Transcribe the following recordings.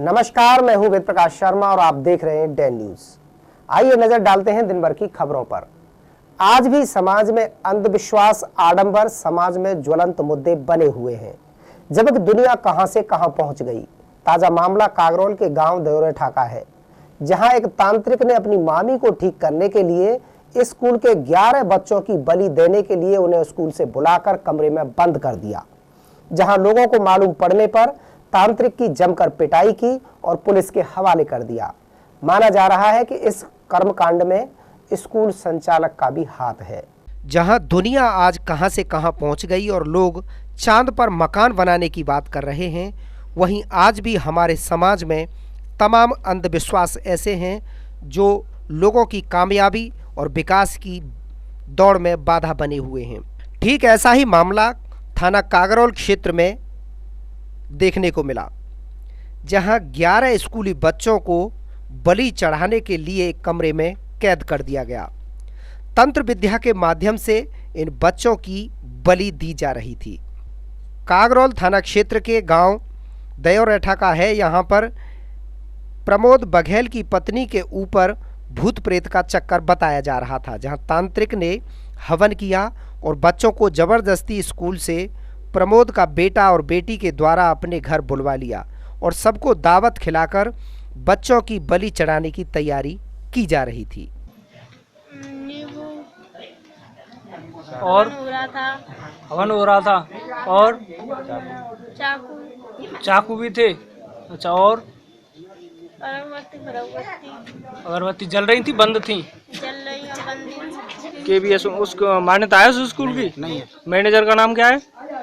नमस्कार, मैं हूं वेद प्रकाश शर्मा और आप देख रहे हैं डैन न्यूज। आइए नजर डालते हैं दिन भर की खबरों पर। आज भी समाज में अंधविश्वास, आडंबर समाज में ज्वलंत मुद्दे बने हुए हैं, जबकि दुनिया कहां से कहां पहुंच गई। ताजा मामला कागरोल के गांव दयोरे ठाका है, जहां एक तांत्रिक ने अपनी मामी को ठीक करने के लिए स्कूल के 11 बच्चों की बलि देने के लिए उन्हें स्कूल से बुलाकर कमरे में बंद कर दिया, जहां लोगों को मालूम पड़ने पर तांत्रिक की जमकर पिटाई की और पुलिस के हवाले कर दिया। माना जा रहा है कि इस कर्मकांड में स्कूल संचालक का भी हाथ है। जहां दुनिया आज कहां से कहां पहुंच गई और लोग चांद पर मकान बनाने की बात कर रहे हैं, वहीं आज भी हमारे समाज में तमाम अंधविश्वास ऐसे हैं जो लोगों की कामयाबी और विकास की दौड़ में बाधा बने हुए हैं। ठीक ऐसा ही मामला थाना कागरोल क्षेत्र में देखने को मिला, जहां 11 स्कूली बच्चों को बलि चढ़ाने के लिए एक कमरे में कैद कर दिया गया। तंत्र विद्या के माध्यम से इन बच्चों की बलि दी जा रही थी। कागरोल थाना क्षेत्र के गांव दयोरे ठाका है। यहां पर प्रमोद बघेल की पत्नी के ऊपर भूत प्रेत का चक्कर बताया जा रहा था, जहां तांत्रिक ने हवन किया और बच्चों को जबरदस्ती स्कूल से प्रमोद का बेटा और बेटी के द्वारा अपने घर बुलवा लिया और सबको दावत खिलाकर बच्चों की बलि चढ़ाने की तैयारी की जा रही थी। और हवन हो रहा था और चाकू भी थे। अच्छा, और अगरबत्ती जल रही थी, बंद थी? KBS उसको मान्यता है उस स्कूल की? नहीं है। मैनेजर का नाम क्या है?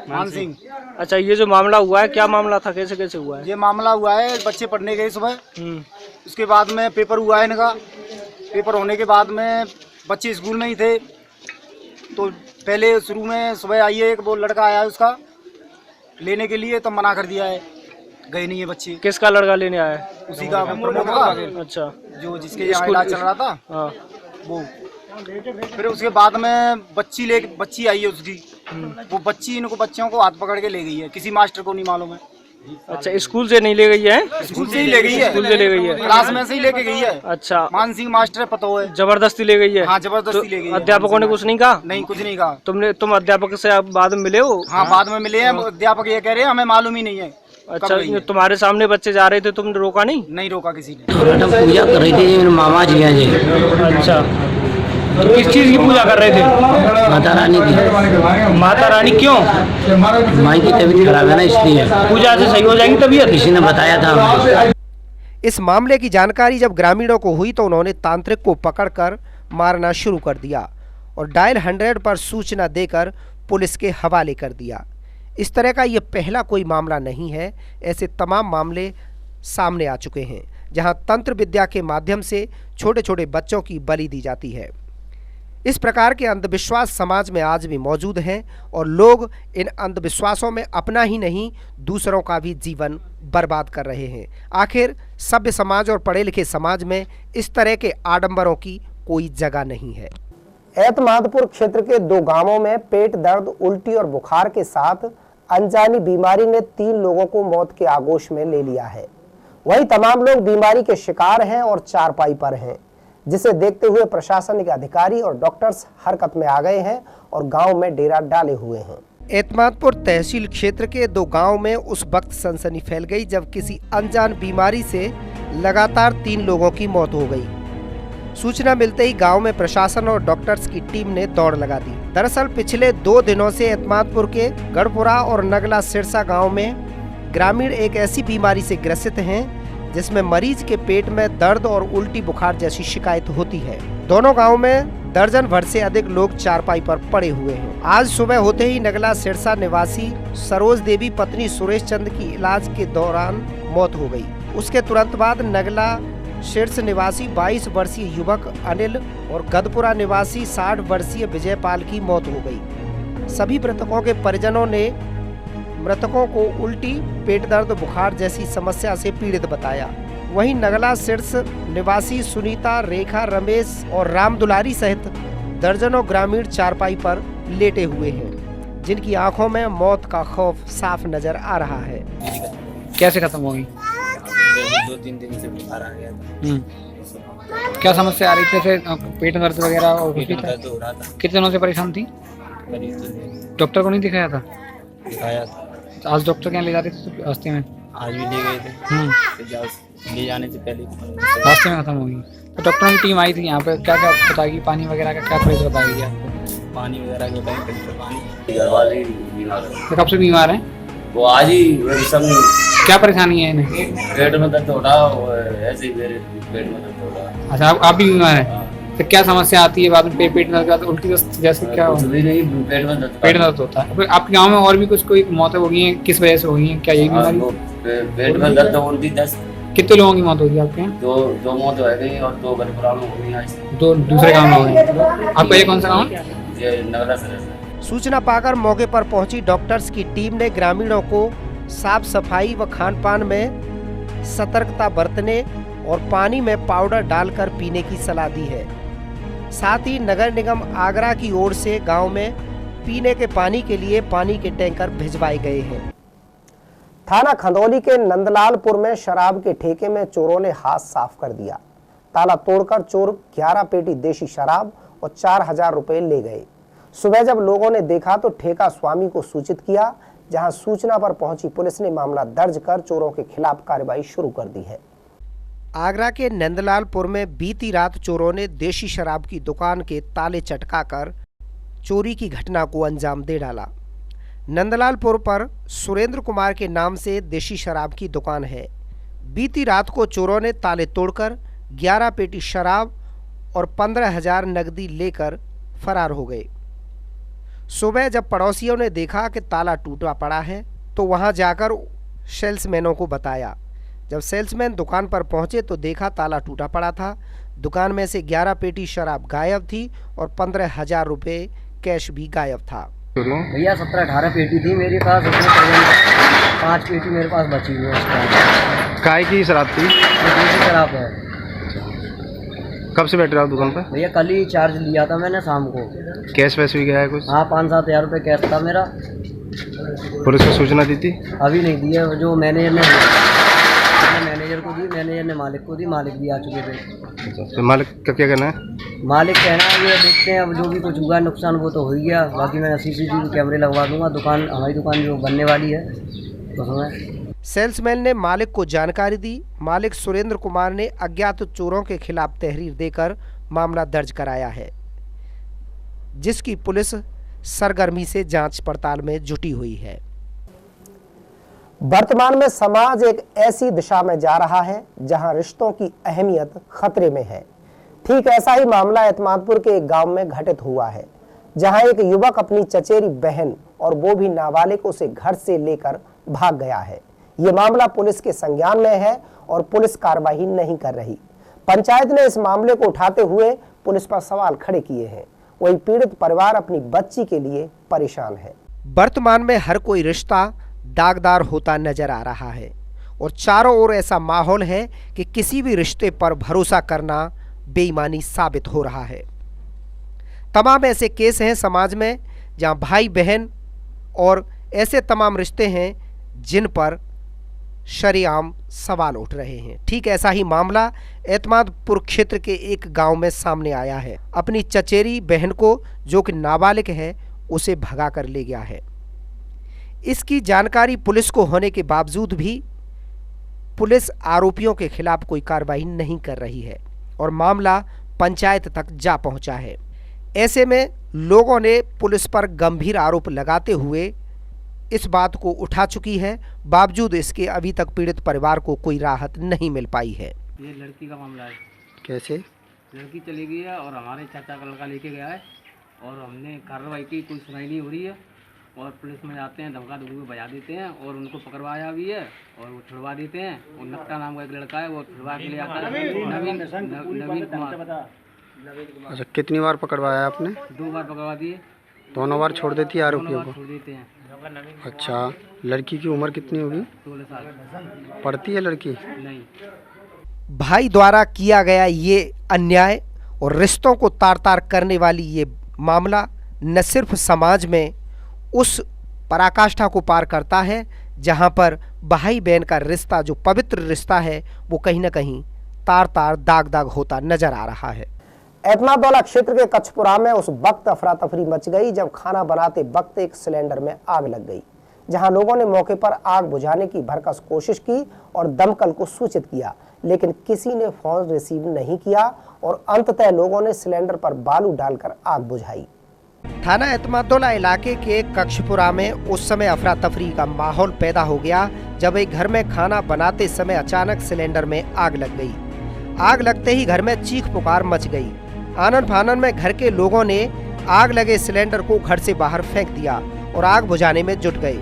मान सिंह। अच्छा, ये जो मामला हुआ है, क्या मामला था, कैसे कैसे हुआ है? ये मामला हुआ है, बच्चे पढ़ने गए सुबह, उसके बाद में पेपर हुआ है इनका। पेपर होने के बाद में बच्चे स्कूल में ही थे, तो पहले शुरू में सुबह आइए एक वो लड़का आया उसका लेने के लिए, तो मना कर दिया है, गए नहीं है बच्चे। किसका लड़का लेने आया है? उसी का, प्रमोद का। अच्छा, जो जिसके यहाँ इलाज चल रहा था। हाँ। वो फिर उसके बाद में बच्ची आई है उसकी, वो बच्ची इनको बच्चों को हाथ पकड़ के ले गई है, किसी मास्टर को नहीं मालूम है। अच्छा, स्कूल से नहीं ले गई है? स्कूल से ही ले गई है, स्कूल से ले गई है, क्लास में से ही लेके गई है। अच्छा, मान सिंह मास्टर है, पता है। जबरदस्ती ले गई है? हाँ, जबरदस्ती ले गई है। अध्यापकों ने कुछ नहीं कहा? नहीं, कुछ नहीं कहा। तुम अध्यापक से आप बाद में मिले हो? हाँ, बाद में मिले हैं। अध्यापक ये कह रहे हैं हमें मालूम ही नहीं है। अच्छा, तुम्हारे सामने बच्चे जा रहे थे, तुमने रोका नहीं? नहीं रोका किसी ने। मैडम पूजा कर रही थी, मेरे मामा जी हैं जी। अच्छा, तो किस चीज की पूजा कर रहे थे? माता रानी की। माता रानी क्यों? माई की तबीयत खराब है ना, इसलिए। पूजा से सही हो जाएंगी तबीयत? किसी ने बताया था। इस मामले की जानकारी जब ग्रामीणों को हुई तो उन्होंने तांत्रिक को पकड़कर मारना शुरू कर दिया और डायल 100 पर सूचना देकर पुलिस के हवाले कर दिया। इस तरह का ये पहला कोई मामला नहीं है, ऐसे तमाम मामले सामने आ चुके हैं जहां तंत्र विद्या के माध्यम से छोटे छोटे बच्चों की बलि दी जाती है। इस प्रकार के अंधविश्वास समाज में आज भी मौजूद हैं और लोग इन अंधविश्वासों में अपना ही नहीं दूसरों का भी जीवन बर्बाद कर रहे हैं। आखिर सभ्य समाज और पढ़े लिखे समाज में इस तरह के आडंबरों की कोई जगह नहीं है। एतमादपुर क्षेत्र के 2 गांवों में पेट दर्द, उल्टी और बुखार के साथ अनजानी बीमारी ने 3 लोगों को मौत के आगोश में ले लिया है। वहीं तमाम लोग बीमारी के शिकार हैं और चारपाई पर हैं, जिसे देखते हुए प्रशासनिक अधिकारी और डॉक्टर्स हरकत में आ गए हैं और गांव में डेरा डाले हुए हैं। एतमादपुर तहसील क्षेत्र के 2 गांव में उस वक्त सनसनी फैल गई जब किसी अनजान बीमारी से लगातार 3 लोगों की मौत हो गई। सूचना मिलते ही गांव में प्रशासन और डॉक्टर्स की टीम ने दौड़ लगा दी। दरअसल पिछले 2 दिनों से एतमादपुर के गढ़पुरा और नगला सिरसा गांव में ग्रामीण एक ऐसी बीमारी से ग्रसित हैं जिसमें मरीज के पेट में दर्द और उल्टी बुखार जैसी शिकायत होती है। दोनों गांव में दर्जन भर से अधिक लोग चारपाई पर पड़े हुए हैं। आज सुबह होते ही नगला सिरसा निवासी सरोज देवी पत्नी सुरेश चंद की इलाज के दौरान मौत हो गई। उसके तुरंत बाद नगला शीर्ष निवासी 22 वर्षीय युवक अनिल और गदपुरा निवासी 60 वर्षीय विजयपाल की मौत हो गई। सभी मृतकों के परिजनों ने मृतकों को उल्टी, पेट दर्द, बुखार जैसी समस्या से पीड़ित बताया। वहीं नगला शीर्ष निवासी सुनीता, रेखा, रमेश और राम दुलारी सहित दर्जनों ग्रामीण चारपाई पर लेटे हुए हैं, जिनकी आंखों में मौत का खौफ साफ नजर आ रहा है। कैसे खत्म होगी? 2-3 दिन से बुखार आ गया था। क्या समस्या आ रही थी? फिर पेट में दर्द वगैरह और कुछ पेट भी में था? दर्द हो रहा था। कितने दिनों से परेशान थी? करीब 2 दिन डॉक्टर को नहीं दिखाया था? दिखाया था। आज डॉक्टर के यहाँ ले जाते थे रास्ते में? आज भी ले गए थे। फिर ले जाने से पहले रास्ते में खत्म हो गई। तो डॉक्टरों की टीम आई थी यहाँ पे, क्या क्या बताएगी? पानी वगैरह का क्या प्राइस बताएगी आपको? पानी वगैरह के टाइम फिल्टर पानी। तो कब से बीमार हैं? वो आज ही सब क्या परेशानी है इन्हें? पेट में दर्द हो रहा है, ऐसे ही मेरे पेट में दर्द हो रहा है। अच्छा, आप भी बीमार हैं? तो क्या समस्या आती है बाद में? पेट में दर्द, उल्टी जैसे क्या? कुछ भी नहीं, पेट में दर्द। पेट में दर्द होता है। फिर आपके गांव में और भी कुछ कोई मौतें हो गई हैं? किस वजह से हो गई हैं? क्या यही बीमारी? पेट में दर्द, उल्टी, दस्त। कितने लोगों की मौत होगी आपके यहाँ? दो मौत हो गई और 2 घर पुराने हो गई आज। दो दूसरे गाँव में हो गई। आपका ये कौन सा गाँव है? ये नगला सर। सूचना पाकर मौके पर पहुंची डॉक्टर्स की टीम ने ग्रामीणों को साफ सफाई व खान-पान में सतर्कता बरतने और पानी में पाउडर डालकर पीने की सलाह दी है। साथ ही नगर निगम आगरा की ओर से गांव में पीने के पानी के लिए पानी के टैंकर भिजवाए गए हैं। थाना खंदौली के नंदलालपुर में शराब के ठेके में चोरों ने हाथ साफ कर दिया। ताला तोड़कर चोर 11 पेटी देशी शराब और 4000 रुपए ले गए। सुबह जब लोगों ने देखा तो ठेका स्वामी को सूचित किया, जहां सूचना पर पहुंची पुलिस ने मामला दर्ज कर चोरों के खिलाफ कार्रवाई शुरू कर दी है। आगरा के नंदलालपुर में बीती रात चोरों ने देशी शराब की दुकान के ताले चटकाकर चोरी की घटना को अंजाम दे डाला। नंदलालपुर पर सुरेंद्र कुमार के नाम से देशी शराब की दुकान है। बीती रात को चोरों ने ताले तोड़कर 11 पेटी शराब और 15,000 नकदी लेकर फरार हो गए। सुबह जब पड़ोसियों ने देखा कि ताला टूटा पड़ा है तो वहां जाकर सेल्समैनों को बताया। जब सेल्समैन दुकान पर पहुंचे तो देखा ताला टूटा पड़ा था। दुकान में से 11 पेटी शराब गायब थी और 15,000 रुपये कैश भी गायब था। भैया 17-18 पेटी थी मेरे पास, उसमें 5 पेटी मेरे पास बची हुई है। काय की शराब थी? देसी शराब है। कब से बैठ रहे हो दुकान पर? भैया कल ही चार्ज लिया था मैंने शाम को। कैश वैसे भी गया है कुछ? हाँ 5-7 हज़ार रुपये कैश था मेरा। पुलिस को सूचना दी थी? अभी नहीं दी है, जो मैनेजर ने मैनेजर को दी, मैनेजर ने मालिक को दी, मालिक भी आ चुके थे। तो मालिक का क्या कहना है? मालिक कहना है ये देखते हैं, अब जो भी कुछ हुआ नुकसान वो तो हो ही गया, बाकी मैं CCTV कैमरे लगवा दूंगा। दुकान हमारी दुकान जो बनने वाली है उसमें। सेल्समैन ने मालिक को जानकारी दी। मालिक सुरेंद्र कुमार ने अज्ञात चोरों के खिलाफ तहरीर देकर मामला दर्ज कराया है, जिसकी पुलिस सरगर्मी से जांच पड़ताल में जुटी हुई है। वर्तमान में समाज एक ऐसी दिशा में जा रहा है जहां रिश्तों की अहमियत खतरे में है। ठीक ऐसा ही मामला एतमादपुर के एक गांव में घटित हुआ है, जहां एक युवक अपनी चचेरी बहन और वो भी नाबालिग उसे घर से लेकर भाग गया है। ये मामला पुलिस के संज्ञान में है और पुलिस कार्रवाई नहीं कर रही। पंचायत ने इस मामले को उठाते हुए पुलिस पर सवाल खड़े किए हैं। वही पीड़ित परिवार अपनी बच्ची के लिए परेशान है। वर्तमान में हर कोई रिश्ता दागदार होता नजर आ रहा है और चारों ओर ऐसा माहौल है कि किसी भी रिश्ते पर भरोसा करना बेईमानी साबित हो रहा है। तमाम ऐसे केस हैं समाज में जहां भाई बहन और ऐसे तमाम रिश्ते हैं जिन पर शरेआम सवाल उठ रहे हैं। ठीक ऐसा ही मामला एतमादपुर क्षेत्र के एक गांव में सामने आया है। अपनी चचेरी बहन को, जो कि नाबालिग है, उसे भगा कर ले गया है। इसकी जानकारी पुलिस को होने के बावजूद भी पुलिस आरोपियों के खिलाफ कोई कार्रवाई नहीं कर रही है और मामला पंचायत तक जा पहुंचा है। ऐसे में लोगों ने पुलिस पर गंभीर आरोप लगाते हुए इस बात को उठा चुकी है। बावजूद इसके अभी तक पीड़ित परिवार को कोई राहत नहीं मिल पाई है। ये लड़की का मामला है। कैसे? लड़की चली गई है और हमारे चाचा का लड़का लेके गया है और हमने कार्रवाई की, कोई सुनाई नहीं हो रही है और पुलिस में जाते हैं, धमका धमकी बजा देते हैं और उनको पकड़वाया भी है और वो छुड़वा देते हैं। और नक्का नाम का एक लड़का है, वो छुड़वा के ले आता है, नवीन कुमार। अच्छा, कितनी बार पकड़वाया आपने? 2 बार पकड़वा दिए। दोनों बार छोड़ देती है आरोपियों को? छोड़ देते हैं। अच्छा, लड़की की उम्र कितनी होगी? 16 साल। पढ़ती है लड़की? नहीं। भाई द्वारा किया गया ये अन्याय और रिश्तों को तार तार करने वाली ये मामला न सिर्फ समाज में उस पराकाष्ठा को पार करता है जहां पर भाई बहन का रिश्ता, जो पवित्र रिश्ता है, वो कहीं ना कहीं तार तार दाग दाग होता नजर आ रहा है। एतमादौला क्षेत्र के कच्छपुरा में उस वक्त अफरा तफरी मच गई जब खाना बनाते वक्त एक सिलेंडर में आग लग गई, जहां लोगों ने मौके पर आग बुझाने की भरकस कोशिश की और दमकल को सूचित किया, लेकिन किसी ने फोन रिसीव नहीं किया और अंततः लोगों ने सिलेंडर पर बालू डालकर आग बुझाई। थाना एतमादौला इलाके के कच्छपुरा में उस समय अफरा तफरी का माहौल पैदा हो गया जब एक घर में खाना बनाते समय अचानक सिलेंडर में आग लग गई। आग लगते ही घर में चीख पुकार मच गई। आनन फानन में घर के लोगों ने आग लगे सिलेंडर को घर से बाहर फेंक दिया और आग बुझाने में जुट गए।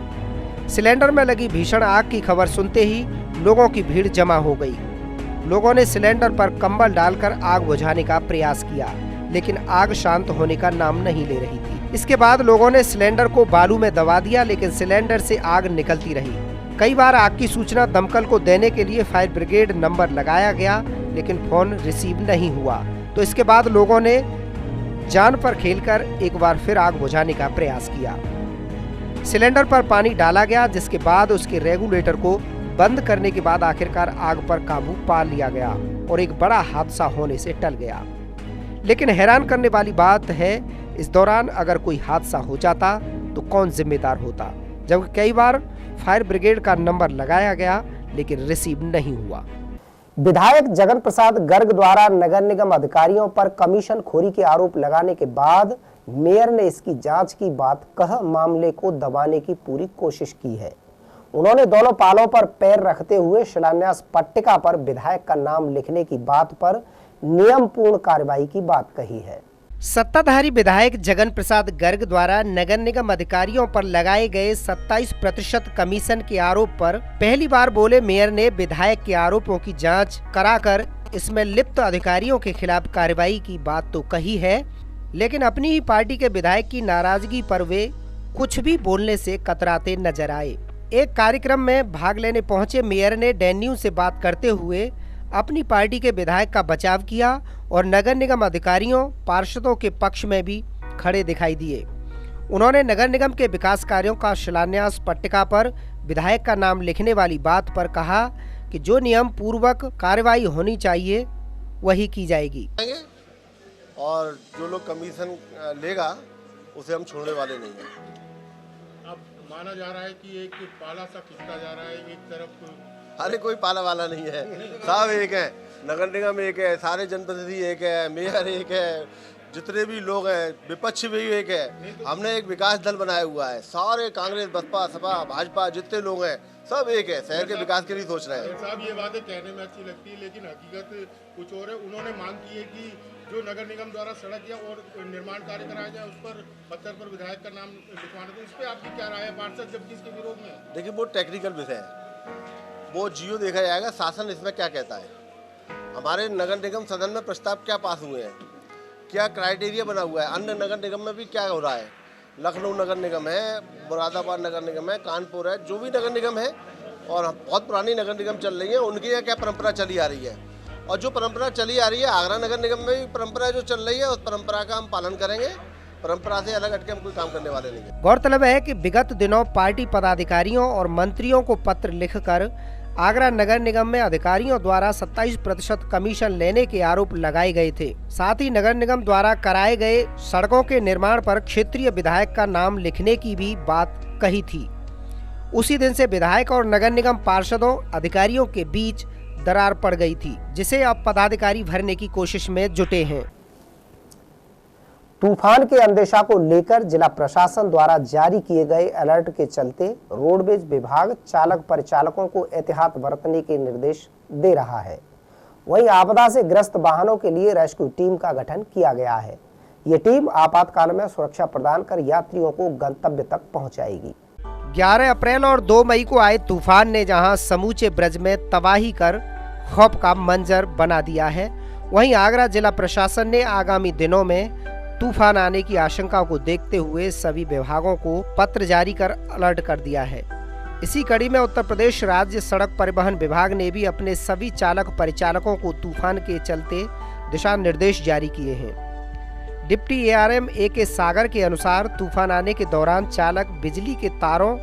सिलेंडर में लगी भीषण आग की खबर सुनते ही लोगों की भीड़ जमा हो गई। लोगों ने सिलेंडर पर कंबल डालकर आग बुझाने का प्रयास किया, लेकिन आग शांत होने का नाम नहीं ले रही थी। इसके बाद लोगों ने सिलेंडर को बालू में दबा दिया, लेकिन सिलेंडर से आग निकलती रही। कई बार आग की सूचना दमकल को देने के लिए फायर ब्रिगेड नंबर लगाया गया, लेकिन फोन रिसीव नहीं हुआ। तो इसके बाद लोगों ने जान पर खेलकर एक बार फिर आग बुझाने का प्रयास किया। सिलेंडर पर पानी डाला गया, जिसके बाद उसके रेगुलेटर को बंद करने के बाद आखिरकार आग पर काबू पा लिया गया और एक बड़ा हादसा होने से टल गया। लेकिन हैरान करने वाली बात है, इस दौरान अगर कोई हादसा हो जाता तो कौन जिम्मेदार होता, जबकि कई बार फायर ब्रिगेड का नंबर लगाया गया लेकिन रिसीव नहीं हुआ। विधायक जगन प्रसाद गर्ग द्वारा नगर निगम अधिकारियों पर कमीशन खोरी के आरोप लगाने के बाद मेयर ने इसकी जांच की बात कह मामले को दबाने की पूरी कोशिश की है। उन्होंने दोनों पालों पर पैर रखते हुए शिलान्यास पट्टिका पर विधायक का नाम लिखने की बात पर नियम पूर्ण कार्रवाई की बात कही है। सत्ताधारी विधायक जगन प्रसाद गर्ग द्वारा नगर निगम अधिकारियों पर लगाए गए 27% कमीशन के आरोप पर पहली बार बोले मेयर ने विधायक के आरोपों की जांच कराकर इसमें लिप्त अधिकारियों के खिलाफ कार्रवाई की बात तो कही है, लेकिन अपनी ही पार्टी के विधायक की नाराजगी पर वे कुछ भी बोलने से कतराते नजर आए। एक कार्यक्रम में भाग लेने पहुंचे मेयर ने डैन न्यूज से बात करते हुए अपनी पार्टी के विधायक का बचाव किया और नगर निगम अधिकारियों पार्षदों के पक्ष में भी खड़े दिखाई दिए। उन्होंने नगर निगम के विकास कार्यों का शिलान्यास पट्टिका पर विधायक का नाम लिखने वाली बात पर कहा कि जो नियम पूर्वक कार्रवाई होनी चाहिए वही की जाएगी और जो लोग कमीशन लेगा उसे हम छोड़ने वाले नहीं हैं। अब माना जा रहा है कि एक पाला सा खिंचता जा रहा है, एक तरफ अरे कोई पाला वाला नहीं है, सब एक है, नगर निगम एक है, सारे जनप्रतिनिधि एक है, मेयर एक है, जितने भी लोग हैं विपक्ष भी एक है। हमने एक विकास दल बनाया हुआ है, सारे कांग्रेस बसपा सपा भाजपा जितने लोग हैं सब एक है, शहर के विकास के लिए सोच रहे हैं। साहब ये बातें कहने में अच्छी लगती है लेकिन हकीकत कुछ और है। उन्होंने मांग की है कि जो नगर निगम द्वारा सड़क या और निर्माण कार्य कराया जाए उस पर पत्थर पर विधायक का नाम लिखवाना, तो इस पर आपकी क्या राय है पार्षद जबकि इसके विरोध में? देखिए वो टेक्निकल विषय है, वो जियो देखा जाएगा, शासन इसमें क्या कहता है। हमारे नगर निगम सदन में प्रस्ताव क्या पास हुए हैं, क्या क्राइटेरिया बना हुआ है, अन्य नगर निगम में भी क्या हो रहा है, लखनऊ नगर निगम है, मुरादाबाद नगर निगम है, कानपुर है, जो भी नगर निगम है और बहुत पुरानी नगर निगम चल रही है उनकी यहाँ क्या परंपरा चली आ रही है और जो परंपरा चली आ रही है आगरा नगर निगम में भी परंपरा जो चल रही है उस परंपरा का हम पालन करेंगे। परंपरा से अलग हटके हम कोई काम करने वाले नहीं है। गौरतलब है कि विगत दिनों पार्टी पदाधिकारियों और मंत्रियों को पत्र लिखकर आगरा नगर निगम में अधिकारियों द्वारा 27% कमीशन लेने के आरोप लगाए गए थे। साथ ही नगर निगम द्वारा कराए गए सड़कों के निर्माण पर क्षेत्रीय विधायक का नाम लिखने की भी बात कही थी। उसी दिन से विधायक और नगर निगम पार्षदों अधिकारियों के बीच दरार पड़ गई थी, जिसे अब पदाधिकारी भरने की कोशिश में जुटे हैं। तूफान के अंदेशा को लेकर जिला प्रशासन द्वारा जारी किए गए अलर्ट के चलते रोडवेज विभाग चालक परिचालकों को एहतियात बरतने के निर्देश दे रहा है। वहीं आपदा से ग्रस्त वाहनों के लिए रेस्क्यू टीम का गठन किया गया है। ये टीम आपातकाल में सुरक्षा प्रदान कर यात्रियों को गंतव्य तक पहुंचाएगी। 11 अप्रैल और 2 मई को आए तूफान ने जहां समूचे ब्रज में तबाही कर खौफ का मंजर बना दिया है, वहीं आगरा जिला प्रशासन ने आगामी दिनों में तूफान आने की आशंका को देखते हुए सभी विभागों को पत्र जारी कर अलर्ट कर दिया है। इसी कड़ी में उत्तर प्रदेश राज्य सड़क परिवहन विभाग ने भी अपने सभी चालक परिचालकों को तूफान के चलते दिशा निर्देश जारी किए हैं। डिप्टी ARM AK सागर के अनुसार तूफान आने के दौरान चालक बिजली के तारों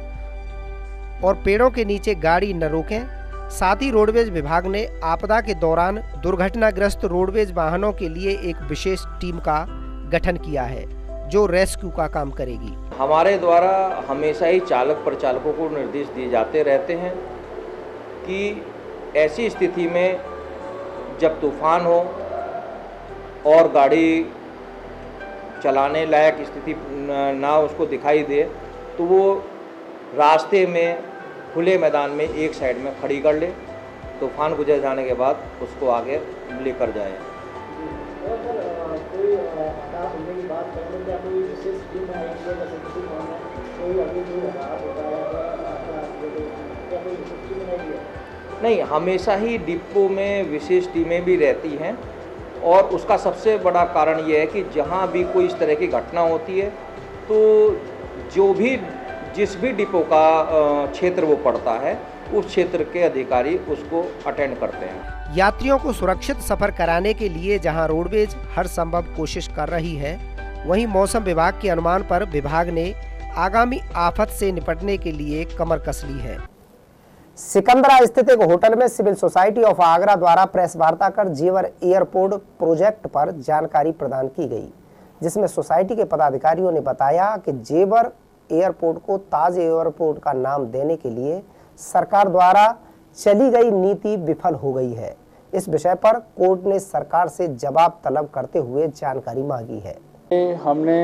और पेड़ों के नीचे गाड़ी न रोकें। साथ ही रोडवेज विभाग ने आपदा के दौरान दुर्घटनाग्रस्त रोडवेज वाहनों के लिए एक विशेष टीम का गठन किया है जो रेस्क्यू का काम करेगी। हमारे द्वारा हमेशा ही चालक परिचालकों को निर्देश दिए जाते रहते हैं कि ऐसी स्थिति में जब तूफान हो और गाड़ी चलाने लायक स्थिति ना उसको दिखाई दे तो वो रास्ते में खुले मैदान में एक साइड में खड़ी कर ले, तूफान गुजर जाने के बाद उसको आगे लेकर जाए। नहीं, हमेशा ही डिपो में विशेष टीमें भी रहती हैं और उसका सबसे बड़ा कारण यह है कि जहां भी कोई इस तरह की घटना होती है तो जिस भी डिपो का क्षेत्र वो पड़ता है उस क्षेत्र के अधिकारी उसको अटेंड करते हैं। यात्रियों को सुरक्षित सफर कराने के लिए जहां रोडवेज हर संभव कोशिश कर रही है, वहीं मौसम विभाग के अनुमान पर विभाग ने आगामी आफत से निपटने के लिए कमर कस ली है। सिकंदरा स्थित एक होटल में सिविल सोसाइटी ऑफ आगरा द्वारा प्रेस वार्ता कर जेवर एयरपोर्ट प्रोजेक्ट पर जानकारी प्रदान की गई, जिसमें सोसाइटी के पदाधिकारियों ने बताया कि जेवर एयरपोर्ट को ताज एयरपोर्ट का नाम देने के लिए सरकार द्वारा चली गई नीति विफल हो गई है। इस विषय पर कोर्ट ने सरकार से जवाब तलब करते हुए जानकारी मांगी है। हमने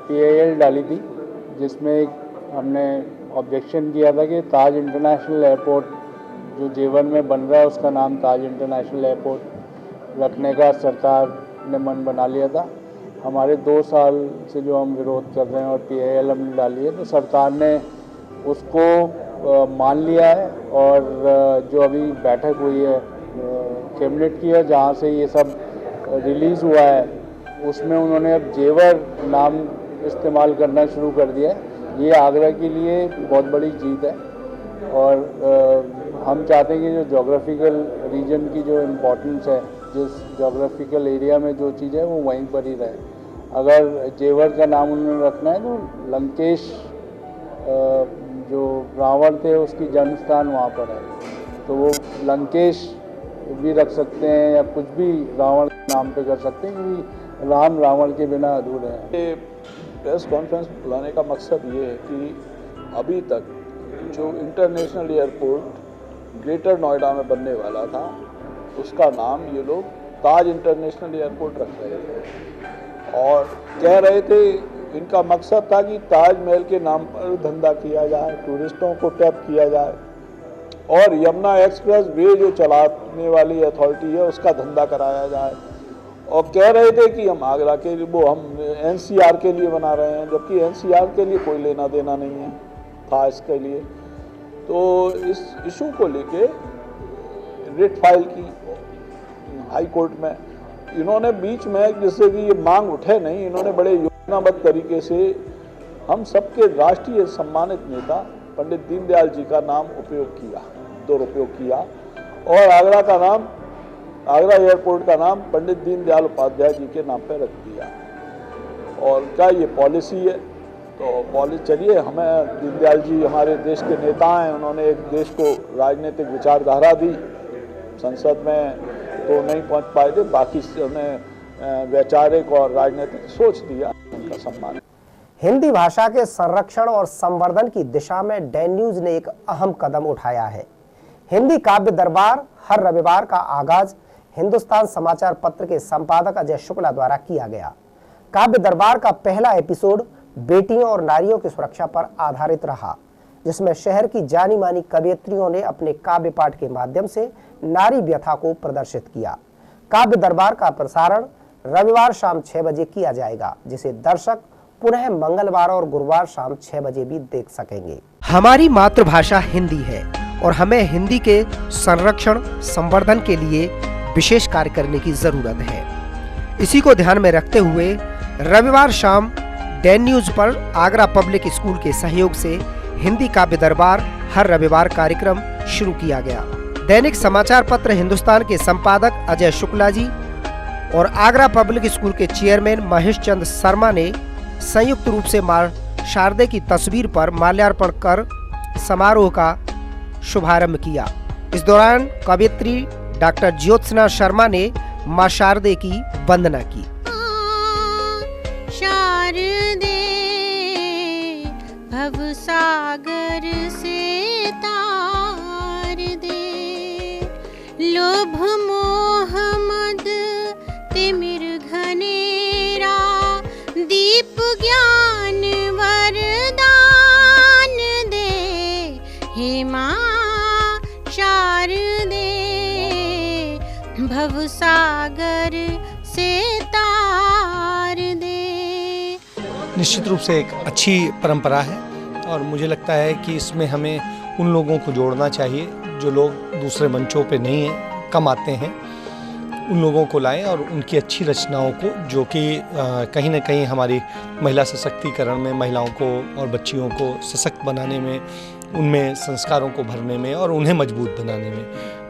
PIL डाली थी जिसमें हमने ऑब्जेक्शन किया था कि ताज इंटरनेशनल एयरपोर्ट जो जेवर में बन रहा है उसका नाम ताज इंटरनेशनल एयरपोर्ट रखने का सरकार ने मन बना लिया था। हमारे 2 साल से जो हम विरोध कर रहे हैं और PIL हमने डाली है तो सरकार ने उसको मान लिया है और जो अभी बैठक हुई है कैबिनेट की है जहाँ से ये सब रिलीज़ हुआ है उसमें उन्होंने अब जेवर नाम इस्तेमाल करना शुरू कर दिया है। ये आगरा के लिए बहुत बड़ी जीत है और हम चाहते हैं कि जो जोग्राफिकल रीजन की जो इम्पोर्टेंस है, जिस जोग्राफिकल एरिया में जो चीज़ है वो वहीं पर ही रहे। अगर जेवर का नाम उन्होंने रखना है तो लंकेश जो रावण थे उसकी जन्म स्थान वहाँ पर है तो वो लंकेश भी रख सकते हैं या कुछ भी रावण नाम पे कर सकते हैं क्योंकि राम रावण के बिना अधूरे हैं। प्रेस कॉन्फ्रेंस बुलाने का मकसद ये है कि अभी तक जो इंटरनेशनल एयरपोर्ट ग्रेटर नोएडा में बनने वाला था उसका नाम ये लोग ताज इंटरनेशनल एयरपोर्ट रख रहे थे और कह रहे थे इनका मकसद था कि ताजमहल के नाम पर धंधा किया जाए, टूरिस्टों को टैप किया जाए और यमुना एक्सप्रेस वे जो चलाने वाली अथॉरिटी है उसका धंधा कराया जाए और कह रहे थे कि हम आगरा के लिए हम NCR के लिए बना रहे हैं, जबकि NCR के लिए कोई लेना देना नहीं है था इसके लिए। तो इस इशू को लेके रिट फाइल की हाई कोर्ट में इन्होंने बीच में जिससे कि ये मांग उठे नहीं, इन्होंने बड़े योजनाबद्ध तरीके से हम सबके राष्ट्रीय सम्मानित नेता पंडित दीनदयाल जी का नाम दुरुपयोग किया और आगरा एयरपोर्ट का नाम पंडित दीनदयाल उपाध्याय जी के नाम पर रख दिया। और क्या ये पॉलिसी है? तो चलिए, हमें दीनदयाल जी हमारे देश के नेता हैं, उन्होंने एक देश को राजनीतिक विचारधारा दी, संसद में तो नहीं पहुंच पाए थे, बाकी उन्हें वैचारिक और राजनीतिक सोच दिया, उनका सम्मान। हिंदी भाषा के संरक्षण और संवर्धन की दिशा में डैन न्यूज ने एक अहम कदम उठाया है। हिंदी काव्य दरबार हर रविवार का आगाज हिंदुस्तान समाचार पत्र के संपादक अजय शुक्ला द्वारा किया गया। काव्य दरबार का पहला एपिसोड बेटियों और नारियों की सुरक्षा पर आधारित रहा, जिसमें शहर की जानी मानी कवयित्रियों ने अपने काव्य पाठ के माध्यम से नारी व्यथा को प्रदर्शित किया। काव्य दरबार का प्रसारण रविवार शाम 6 बजे किया जाएगा, जिसे दर्शक पुनः मंगलवार और गुरुवार शाम 6 बजे भी देख सकेंगे। हमारी मातृभाषा हिंदी है और हमें हिंदी के संरक्षण संवर्धन के लिए विशेष कार्य करने की जरूरत है। इसी को ध्यान में रखते हुए रविवार शाम डैन न्यूज पर आगरा पब्लिक स्कूल के सहयोग से हिंदी काव्य दरबार हर रविवार कार्यक्रम शुरू किया गया। दैनिक समाचार पत्र हिंदुस्तान के संपादक अजय शुक्ला जी और आगरा पब्लिक स्कूल के चेयरमैन महेश चंद्र शर्मा ने संयुक्त रूप से मां शारदे की तस्वीर पर माल्यार्पण कर समारोह का शुभारंभ किया। इस दौरान कवयित्री डॉक्टर ज्योत्सना शर्मा ने मां शारदे की वंदना की। शारदे भवसागर से तार दे, लोभ मोह मद तिमिर घनेरा, दीप ज्ञान वरदान दे, हे मां शारदे भवसागर से तार दे। निश्चित रूप से एक अच्छी परंपरा है और मुझे लगता है कि इसमें हमें उन लोगों को जोड़ना चाहिए जो लोग दूसरे मंचों पे नहीं हैं, कम आते हैं, उन लोगों को लाएं और उनकी अच्छी रचनाओं को, जो कि कहीं ना कहीं हमारी महिला सशक्तिकरण में, महिलाओं को और बच्चियों को सशक्त बनाने में, उनमें संस्कारों को भरने में और उन्हें मजबूत बनाने में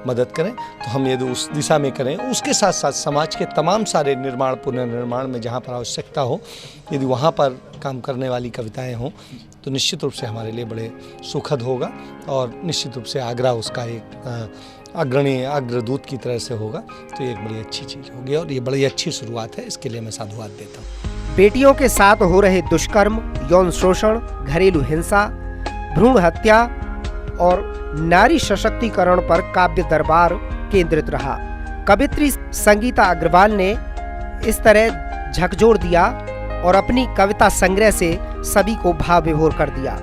मदद करें। तो हम यदि उस दिशा में करें, उसके साथ साथ समाज के तमाम सारे निर्माण, पुनर्निर्माण में जहाँ पर आवश्यकता हो, यदि वहाँ पर काम करने वाली कविताएं हों तो निश्चित रूप से हमारे लिए बड़े सुखद होगा और निश्चित रूप से आगरा उसका एक अग्रणी अग्रदूत की तरह से होगा। तो ये एक बड़ी अच्छी चीज़ होगी और ये बड़ी अच्छी शुरुआत है, इसके लिए मैं साधुवाद देता हूँ। बेटियों के साथ हो रहे दुष्कर्म, यौन शोषण, घरेलू हिंसा, भ्रूण हत्या और नारी सशक्तिकरण पर काव्य दरबार केंद्रित रहा। कवयित्री संगीता अग्रवाल ने इस तरह झकझोर दिया और अपनी कविता संग्रह से सभी को भाव विभोर कर दिया।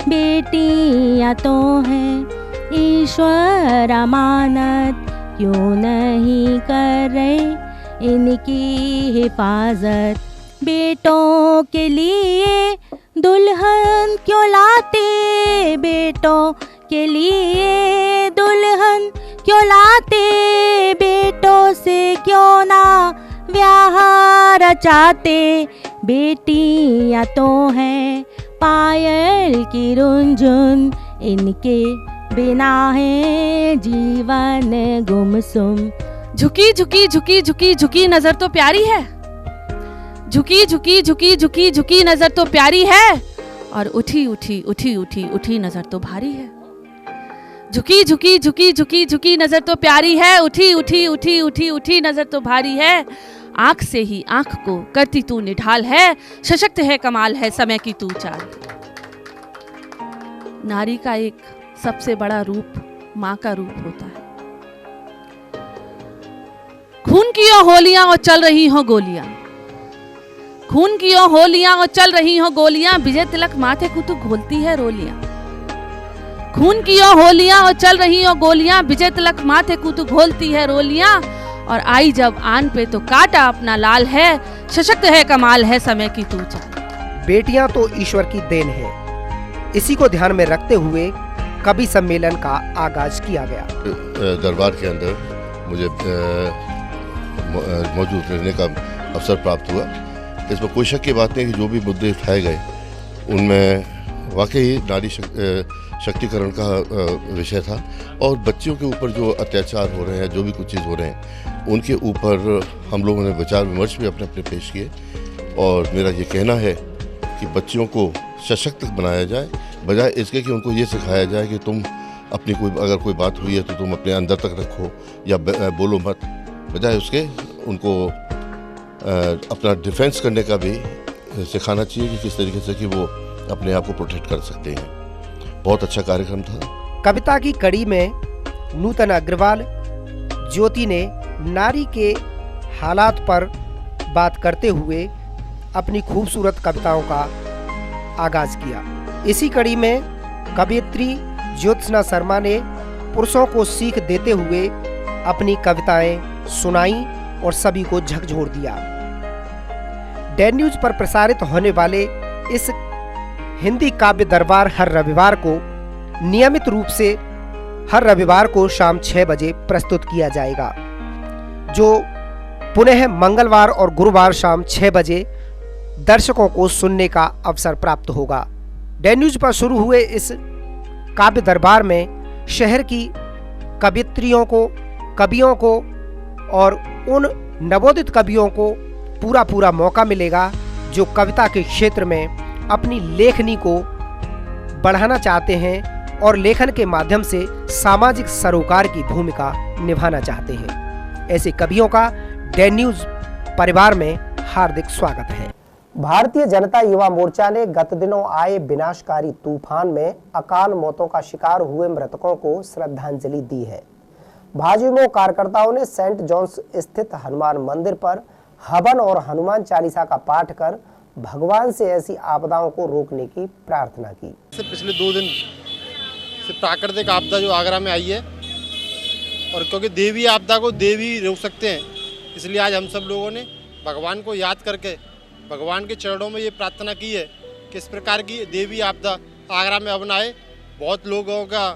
बेटियां तो हैं ईश्वर अमानत, क्यों नहीं कर रहे इनकी हिफाजत। बेटों के लिए दुल्हन क्यों लाते, बेटों के लिए दुल्हन क्यों लाते, बेटों से क्यों ना ब्याह रचाते। बेटियां तो हैं पायल की रुंझुन, इनके बिना है जीवन गुमसुम। झुकी झुकी झुकी झुकी झुकी नजर तो प्यारी है, झुकी झुकी झुकी झुकी झुकी नजर तो प्यारी है, और उठी उठी उठी उठी उठी नजर तो भारी है। झुकी झुकी झुकी झुकी झुकी नजर तो प्यारी है, उठी उठी उठी उठी उठी नजर तो भारी है। आंख से ही आंख को करती तू निढाल है, सशक्त है कमाल है समय की तू चाल। नारी का एक सबसे बड़ा रूप माँ का रूप होता है। खून की ओ होलियां और चल रही हो गोलियां, खून की ओ होलियां और चल रही हो गोलियां, विजय तिलक माथे को तू घोलती है रोलियां। खून की ओ होलियां और चल रही हो गोलियां, विजय तिलक माथे को तू घोलती है रोलियां। और आई जब आन पे तो काटा अपना लाल है, सशक्त है कमाल है समय की तू चाल। बेटियां तो ईश्वर की देन है, इसी को ध्यान में रखते हुए कवि सम्मेलन का आगाज किया गया। दरबार के अंदर मुझे मौजूद रहने का अवसर प्राप्त हुआ। इसमें कोई शक की बात नहीं कि जो भी मुद्दे उठाए गए उनमें वाकई नारी शक्तिकरण का विषय था, और बच्चियों के ऊपर जो अत्याचार हो रहे हैं, जो भी कुछ चीज़ हो रहे हैं, उनके ऊपर हम लोगों ने विचार विमर्श भी अपने अपने पेश किए। और मेरा ये कहना है कि बच्चियों को सशक्त बनाया जाए, बजाय इसके कि उनको ये सिखाया जाए कि तुम अपनी अगर कोई बात हुई है तो तुम अपने अंदर तक रखो या बोलो मत। बजाय उसके उनको अपना डिफेंस करने का भी सिखाना चाहिए कि किस तरीके से कि वो अपने आप को प्रोटेक्ट कर सकते हैं। बहुत अच्छा कार्यक्रम था। कविता की कड़ी में नूतन अग्रवाल ज्योति ने नारी के हालात पर बात करते हुए अपनी खूबसूरत कविताओं का आगाज किया। इसी कड़ी में कवयित्री ज्योत्सना शर्मा ने पुरुषों को सीख देते हुए अपनी कविताएं सुनाई और सभी को झकझोर दिया। डैन न्यूज पर प्रसारित होने वाले इस हिंदी काव्य दरबार हर रविवार को नियमित रूप से हर रविवार को शाम 6 बजे प्रस्तुत किया जाएगा, जो पुनः मंगलवार और गुरुवार शाम 6 बजे दर्शकों को सुनने का अवसर प्राप्त होगा। डैन न्यूज पर शुरू हुए इस काव्य दरबार में शहर की कवयित्रियों को, कवियों को और उन नवोदित कवियों को पूरा मौका मिलेगा जो कविता के क्षेत्र में अपनी लेखनी को बढ़ाना चाहते हैं और लेखन के माध्यम से सामाजिक सरोकार की भूमिका निभाना चाहते हैं। ऐसे कवियों का डैन न्यूज परिवार में हार्दिक स्वागत है। भारतीय जनता युवा मोर्चा ने गत दिनों आए विनाशकारी तूफान में अकाल मौतों का शिकार हुए मृतकों को श्रद्धांजलि दी है। भाजयुमो कार्यकर्ताओं ने सेंट जॉन्स स्थित हनुमान मंदिर पर हवन और हनुमान चालीसा का पाठ कर भगवान से ऐसी आपदाओं को रोकने की प्रार्थना की। पिछले 2 दिन से प्राकृतिक आपदा जो आगरा में आई है, और क्योंकि देवी आपदा को देवी रोक सकते हैं, इसलिए आज हम सब लोगों ने भगवान को याद करके भगवान के चरणों में ये प्रार्थना की है कि इस प्रकार की देवी आपदा आगरा में अब न आए। बहुत लोगों का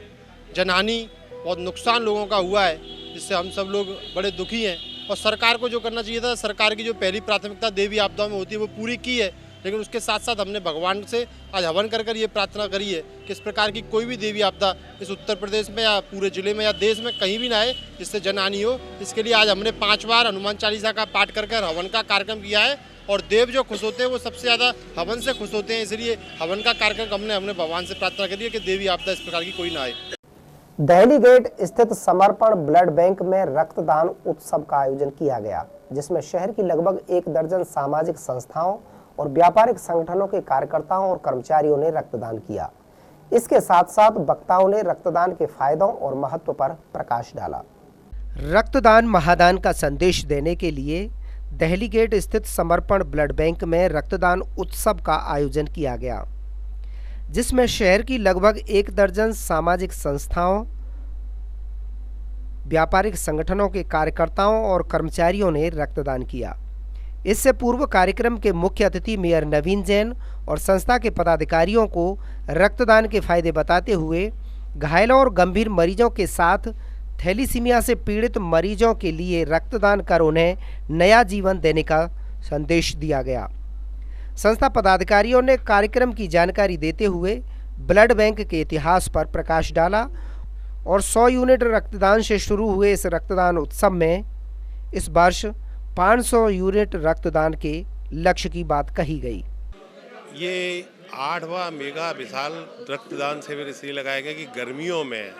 जनहानि, बहुत नुकसान लोगों का हुआ है, जिससे हम सब लोग बड़े दुखी हैं। और सरकार को जो करना चाहिए था, सरकार की जो पहली प्राथमिकता देवी आपदाओं में होती है वो पूरी की है, लेकिन उसके साथ साथ हमने भगवान से आज हवन कर ये प्रार्थना करी है कि इस प्रकार की कोई भी देवी आपदा इस उत्तर प्रदेश में या पूरे जिले में या देश में कहीं भी ना आए, जिससे जनहानि हो। इसके लिए आज हमने 5 बार हनुमान चालीसा का पाठ कर हवन का कार्यक्रम किया है। और देव जो खुश होते हैं वो सबसे ज़्यादा हवन से खुश होते हैं, इसलिए हवन का कार्यक्रम हमने भगवान से प्रार्थना करी है कि देवी आपदा इस प्रकार की कोई ना आए। दहली गेट स्थित समर्पण ब्लड बैंक में रक्तदान उत्सव का आयोजन किया गया, जिसमें शहर की लगभग 1 दर्जन सामाजिक संस्थाओं और व्यापारिक संगठनों के कार्यकर्ताओं और कर्मचारियों ने रक्तदान किया। इसके साथ साथ वक्ताओं ने रक्तदान के फायदों और महत्व पर प्रकाश डाला। रक्तदान महादान का संदेश देने के लिए दहली गेट स्थित समर्पण ब्लड बैंक में रक्तदान उत्सव का आयोजन किया गया, जिसमें शहर की लगभग 1 दर्जन सामाजिक संस्थाओं, व्यापारिक संगठनों के कार्यकर्ताओं और कर्मचारियों ने रक्तदान किया। इससे पूर्व कार्यक्रम के मुख्य अतिथि मेयर नवीन जैन और संस्था के पदाधिकारियों को रक्तदान के फायदे बताते हुए घायलों और गंभीर मरीजों के साथ थैलीसीमिया से पीड़ित मरीजों के लिए रक्तदान कर उन्हें नया जीवन देने का संदेश दिया गया। संस्था पदाधिकारियों ने कार्यक्रम की जानकारी देते हुए ब्लड बैंक के इतिहास पर प्रकाश डाला और 100 यूनिट रक्तदान से शुरू हुए इस रक्तदान उत्सव में इस वर्ष 500 यूनिट रक्तदान के लक्ष्य की बात कही गई। ये 8वां मेगा विशाल रक्तदान शिविर इसलिए लगाया गया कि गर्मियों में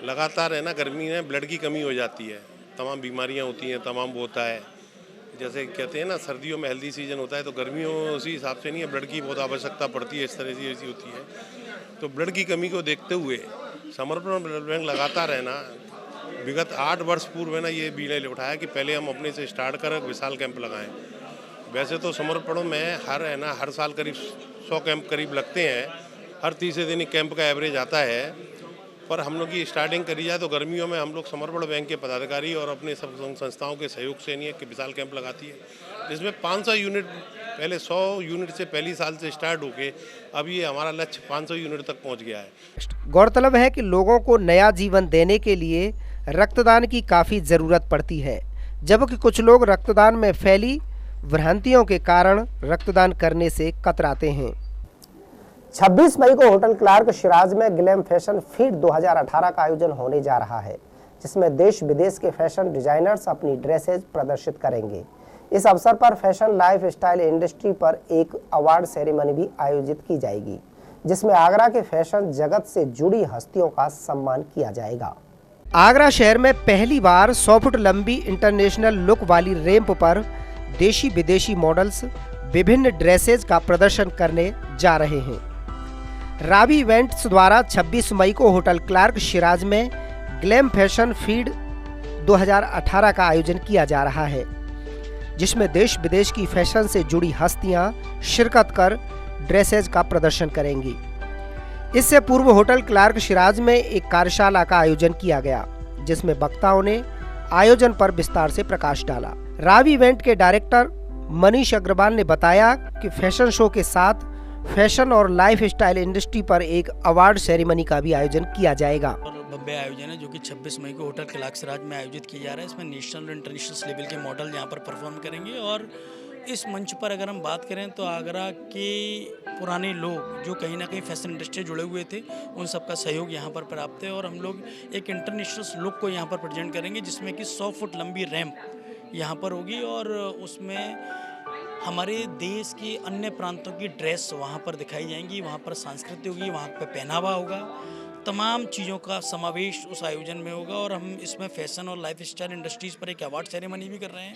लगातार है ना, गर्मी में ब्लड की कमी हो जाती है, तमाम बीमारियां होती हैं, तमाम वो होता है। जैसे कहते हैं ना, सर्दियों में हेल्दी सीजन होता है, तो गर्मियों उसी हिसाब से नहीं है, ब्लड की बहुत आवश्यकता पड़ती है, इस तरह से ऐसी होती है। तो ब्लड की कमी को देखते हुए समर्पण ब्लड बैंक लगातार है ना, विगत 8 वर्ष पूर्व है ना ये बीड़े उठाया कि पहले हम अपने से स्टार्ट कर विशाल कैंप लगाएं। वैसे तो समर्पण में हर साल करीब 100 कैंप करीब लगते हैं, हर तीसरे दिन कैंप का एवरेज आता है। पर हम लोग की स्टार्टिंग करी जाए तो गर्मियों में हम लोग समर्पण बैंक के पदाधिकारी और अपने सब संस्थाओं के सहयोग से नहीं है कि विशाल कैंप लगाती है, जिसमें 500 यूनिट, पहले 100 यूनिट से पहली साल से स्टार्ट होके अब ये हमारा लक्ष्य 500 यूनिट तक पहुंच गया है। गौरतलब है कि लोगों को नया जीवन देने के लिए रक्तदान की काफ़ी ज़रूरत पड़ती है, जबकि कुछ लोग रक्तदान में फैली भ्रांतियों के कारण रक्तदान करने से कतराते हैं। 26 मई को होटल क्लार्क शिराज में ग्लैम फैशन फीड 2018 का आयोजन होने जा रहा है, जिसमें देश विदेश के फैशन डिजाइनर्स अपनी ड्रेसेज प्रदर्शित करेंगे। इस अवसर पर फैशन लाइफ स्टाइल इंडस्ट्री पर एक अवार्ड सेरेमनी भी आयोजित की जाएगी, जिसमें आगरा के फैशन जगत से जुड़ी हस्तियों का सम्मान किया जाएगा। आगरा शहर में पहली बार 100 फुट लंबी इंटरनेशनल लुक वाली रैंप पर देशी विदेशी मॉडल्स विभिन्न ड्रेसेज का प्रदर्शन करने जा रहे हैं। रावी इवेंट्स द्वारा 26 मई को होटल क्लार्क शिराज में ग्लैम फैशन फीड 2018 का आयोजन किया जा रहा है, जिसमें देश विदेश की फैशन से जुड़ी हस्तियां शिरकत कर ड्रेसेज का प्रदर्शन करेंगी। इससे पूर्व होटल क्लार्क शिराज में एक कार्यशाला का आयोजन किया गया, जिसमें वक्ताओं ने आयोजन पर विस्तार से प्रकाश डाला। रावी इवेंट के डायरेक्टर मनीष अग्रवाल ने बताया कि फैशन शो के साथ फैशन और लाइफ स्टाइल इंडस्ट्री पर एक अवार्ड सेरेमनी का भी आयोजन किया जाएगा। भव्य आयोजन है जो कि 26 मई को होटल क्लार्क शिराज में आयोजित किया जा रहा है। इसमें नेशनल और इंटरनेशनल लेवल के मॉडल यहाँ पर परफॉर्म करेंगे और इस मंच पर अगर हम बात करें तो आगरा के पुराने लोग जो कहीं ना कहीं फैशन इंडस्ट्री जुड़े हुए थे, उन सबका सहयोग यहाँ पर प्राप्त है और हम लोग एक इंटरनेशनल लुक को यहाँ पर प्रेजेंट करेंगे, जिसमें कि 100 फुट लंबी रैंप यहाँ पर होगी और उसमें हमारे देश के अन्य प्रांतों की ड्रेस वहाँ पर दिखाई जाएंगी, वहाँ पर संस्कृति होगी, वहाँ पर पहनावा होगा, तमाम चीज़ों का समावेश उस आयोजन में होगा। और हम इसमें फैशन और लाइफस्टाइल इंडस्ट्रीज़ पर एक अवार्ड सेरेमनी भी कर रहे हैं,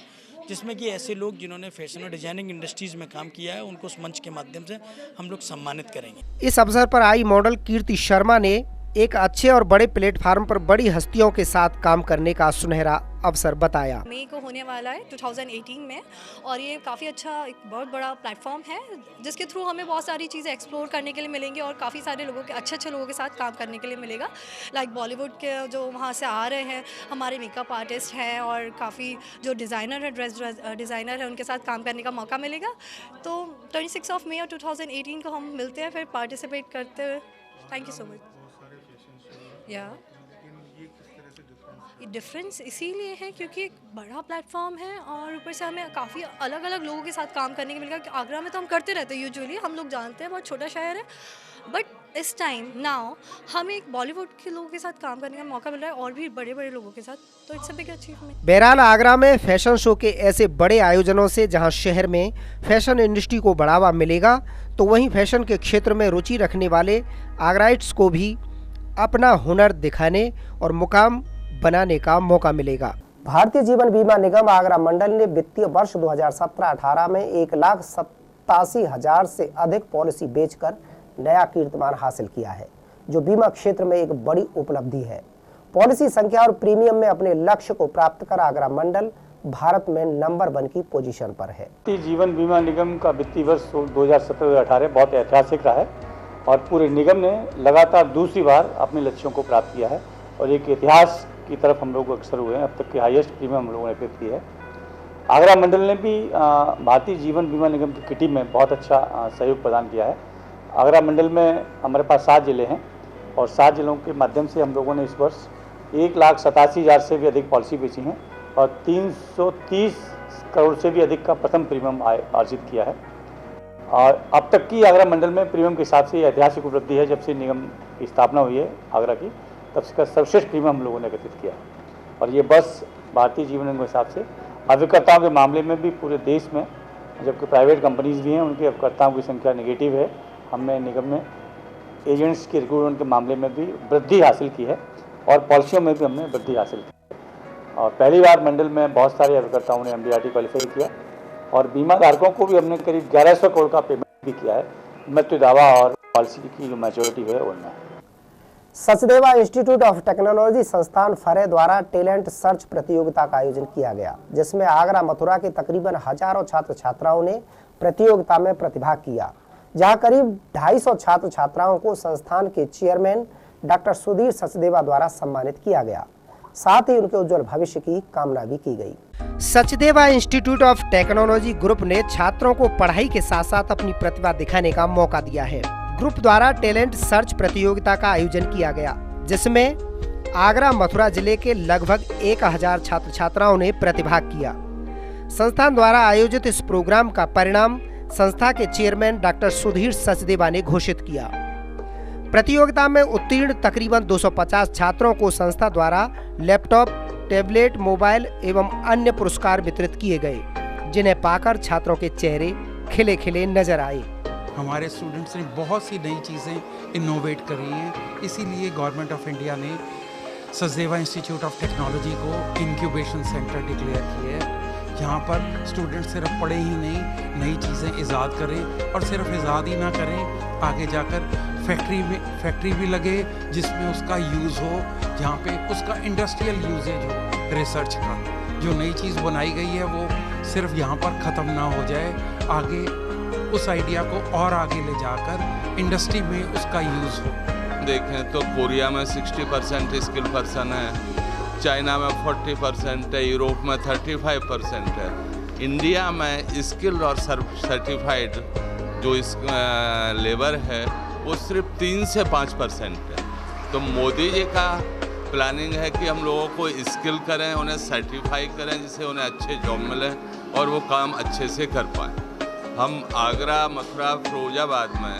जिसमें कि ऐसे लोग जिन्होंने फैशन और डिजाइनिंग इंडस्ट्रीज़ में काम किया है उनको उस मंच के माध्यम से हम लोग सम्मानित करेंगे। इस अवसर पर आई मॉडल कीर्ति शर्मा ने एक अच्छे और बड़े प्लेटफार्म पर बड़ी हस्तियों के साथ काम करने का सुनहरा अवसर बताया। मई को होने वाला है 2018 में, और ये काफ़ी अच्छा एक बहुत बड़ा प्लेटफॉर्म है जिसके थ्रू हमें बहुत सारी चीज़ें एक्सप्लोर करने के लिए मिलेंगी और काफ़ी सारे लोगों के अच्छे लोगों के साथ काम करने के लिए मिलेगा। लाइक बॉलीवुड के जो वहाँ से आ रहे हैं हमारे मेकअप आर्टिस्ट हैं और काफ़ी जो डिज़ाइनर है, ड्रेस डिज़ाइनर है, उनके साथ काम करने का मौका मिलेगा। तो 26 मई 2018 को हम मिलते हैं, फिर पार्टिसिपेट करते हुए। Thank you so much. या डिफरेंस इसीलिए है क्योंकि एक बड़ा प्लेटफॉर्म है और ऊपर से हमें काफ़ी अलग अलग लोगों के साथ काम करने को मिलेगा। आगरा में तो हम करते रहते हैं, यूजुअली हम लोग जानते हैं बहुत छोटा शहर है, बट इस टाइम नाउ हमें एक बॉलीवुड के लोगों के साथ काम करने का मौका मिल रहा है और भी बड़े बड़े लोगों के साथ, तो इट्स अ बिग अचीवमेंट। बहरहाल आगरा में फैशन शो के ऐसे बड़े आयोजनों से जहां शहर में फैशन इंडस्ट्री को बढ़ावा मिलेगा, तो वहीं फैशन के क्षेत्र में रुचि रखने वाले आगराइट्स को भी अपना हुनर दिखाने और मुकाम बनाने का मौका मिलेगा। भारतीय जीवन बीमा निगम आगरा मंडल ने वित्तीय वर्ष 2017-18 में 1,87,000 से अधिक पॉलिसी बेचकर नया कीर्तिमान हासिल किया है, जो बीमा क्षेत्र में एक बड़ी उपलब्धि है। पॉलिसी संख्या और प्रीमियम में अपने लक्ष्य को प्राप्त कर आगरा मंडल भारत में नंबर 1 की पोजीशन पर है। भारतीय जीवन बीमा निगम का वित्तीय वर्ष 2017-18 बहुत ऐतिहासिक रहा है और पूरे निगम ने लगातार दूसरी बार अपने लक्ष्यों को प्राप्त किया है और एक इतिहास की तरफ हम लोग अक्सर हुए हैं। अब तक की हाईएस्ट प्रीमियम हम लोगों ने एकत्रित की है। आगरा मंडल ने भी भारतीय जीवन बीमा निगम की टीम में बहुत अच्छा सहयोग प्रदान किया है। आगरा मंडल में हमारे पास 7 जिले हैं और 7 जिलों के माध्यम से हम लोगों ने इस वर्ष 1,87,000 से भी अधिक पॉलिसी बेची हैं और 330 करोड़ से भी अधिक का प्रथम प्रीमियम अर्जित किया है। और अब तक की आगरा मंडल में प्रीमियम के हिसाब से ये ऐतिहासिक उपलब्धि है। जब से निगम की स्थापना हुई है आगरा की, तब से का सर्वश्रेष्ठ प्रीमियम हम लोगों ने एकत्रित किया है। और ये बस भारतीय जीवन निगम के हिसाब से अभिकर्ताओं के मामले में भी पूरे देश में, जबकि प्राइवेट कंपनीज भी हैं, उनके अभिकर्ताओं की संख्या नेगेटिव है। हमने निगम में एजेंट्स के रिक्रूटमेंट के मामले में भी वृद्धि हासिल की है और पॉलिसियों में भी हमने वृद्धि हासिल की है। और पहली बार मंडल में बहुत सारे अभिकर्ताओं ने MDRT क्वालिफाई किया और बीमा धारकों को भी हमने करीब 1100 करोड़ का पेमेंट भी किया है। मृत्यु दावा और पॉलिसी की जो मैच्योरिटी है उनमें। सचदेवा इंस्टीट्यूट ऑफ टेक्नोलॉजी संस्थान फरे द्वारा टैलेंट सर्च प्रतियोगिता का आयोजन किया गया, जिसमें आगरा मथुरा के तकरीबन हजारों छात्र छात्राओं ने प्रतियोगिता में प्रतिभाग किया, जहां करीब 250 छात्र छात्राओं को संस्थान के चेयरमैन डॉक्टर सुधीर सचदेवा द्वारा सम्मानित किया गया। साथ ही उनके उज्जवल भविष्य की कामना भी की गई। Sachdeva institute of technology group ने छात्रों को पढ़ाई के साथ साथ अपनी प्रतिभा दिखाने का मौका दिया है। ग्रुप द्वारा टैलेंट सर्च प्रतियोगिता का आयोजन किया गया, जिसमें आगरा मथुरा जिले के लगभग 1000 छात्र छात्राओं ने प्रतिभाग किया। संस्थान द्वारा आयोजित इस प्रोग्राम का परिणाम संस्था के चेयरमैन डॉक्टर सुधीर सचदेवा ने घोषित किया। प्रतियोगिता में उत्तीर्ण तकरीबन 250 छात्रों को संस्था द्वारा लैपटॉप, टैबलेट, मोबाइल एवं अन्य पुरस्कार वितरित किए गए, जिन्हें पाकर छात्रों के चेहरे खिले खिले नजर आए। हमारे स्टूडेंट्स ने बहुत सी नई चीज़ें इनोवेट करी हैं, इसीलिए गवर्नमेंट ऑफ इंडिया ने सचदेवा इंस्टीट्यूट ऑफ टेक्नोलॉजी को इंक्यूबेशन सेंटर डिक्लेयर किया है। यहाँ पर स्टूडेंट सिर्फ पढ़े ही नहीं, नई चीज़ें ईजाद करें और सिर्फ ईजाद ही ना करें, आगे जाकर फैक्ट्री भी लगे जिसमें उसका यूज़ हो, जहाँ पे उसका इंडस्ट्रियल यूजेज हो रिसर्च का। जो नई चीज़ बनाई गई है वो सिर्फ यहाँ पर ख़त्म ना हो जाए, आगे उस आइडिया को और आगे ले जाकर इंडस्ट्री में उसका यूज़ हो। देखें तो कोरिया में 60% स्किल पर्सन है, चाइना में 40% है, यूरोप में 35% है। इंडिया में स्किल और सर्टिफाइड जो इस लेबर है वो सिर्फ 3 से 5% है। तो मोदी जी का प्लानिंग है कि हम लोगों को स्किल करें, उन्हें सर्टिफाई करें, जिससे उन्हें अच्छे जॉब मिले और वो काम अच्छे से कर पाएँ। हम आगरा, मथुरा, फिरोजाबाद में